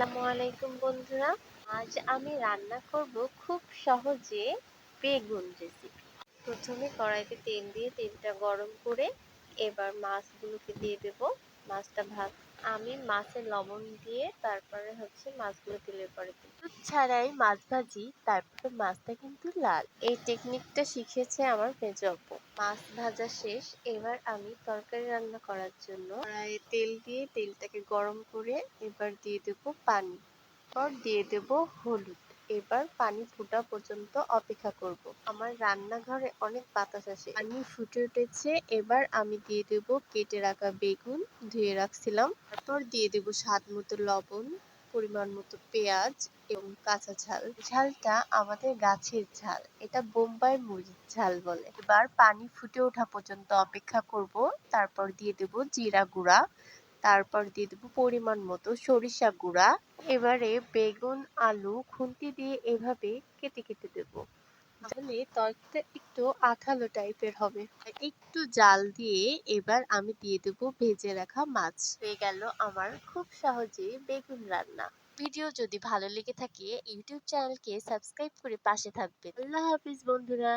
আসসালামু আলাইকুম বন্ধুরা। আজ আমি রান্না করব খুব সহজে বেগুন রেসিপি। প্রথমে কড়াইতে তেল দিয়ে তেলটা গরম করে এবার মাছগুলোকে দিয়ে দেব। মাছটা আমি মাছে লবণ দিয়ে তারপরে মাছগুলো তেলের পরে দুধ ছাড়াই মাছ ভাজি, তারপরে মাছটা কিন্তু লাল। এই টেকনিকটা শিখেছে আমার মেজো আপু। মাছ ভাজা শেষ, এবার আমি তরকারি রান্না করার জন্য কড়াইয়ে তেল দিয়ে তেলটাকে গরম করে এবার দিয়ে দেব পানি, এরপর দিয়ে দেব হলুদ। এবার পানি ফোটা পর্যন্ত অপেক্ষা করব। আমার রান্নাঘরে অনেক বাতাস আসে, পানি ফুটে উঠেছে। এবার আমি দিয়ে দেব কেটে রাখা বেগুন, ধুয়ে রাখছিলাম। তারপর দিয়ে দেব স্বাদ মতো লবণ, পরিমাণ মতো পেঁয়াজ এবং কাঁচা ঝাল। ঝালটা আমাদের গাছের ঝাল, এটা বোম্বাই মরিচ ঝাল বলে। এবার পানি ফুটে ওঠা পর্যন্ত অপেক্ষা করব। তারপর দিয়ে দেব জিরা গুঁড়া, তারপর দিয়ে দেব পরিমাণ মতো সরিষা গুঁড়া। এবারে বেগুন আলু খুন্তি দিয়ে এভাবে কেটে কেটে দেব, তাহলে তরকারিটা একটু আঠালো টাইপের হবে। একটু জাল দিয়ে এবার আমি দিয়ে দেব ভেজে রাখা মাছ। হয়ে গেল আমার খুব সহজে বেগুন রান্না। ভিডিও যদি ভালো লেগে থাকে ইউটিউব চ্যানেলকে সাবস্ক্রাইব করে পাশে থাকবেন। আল্লাহ হাফিজ বন্ধুরা।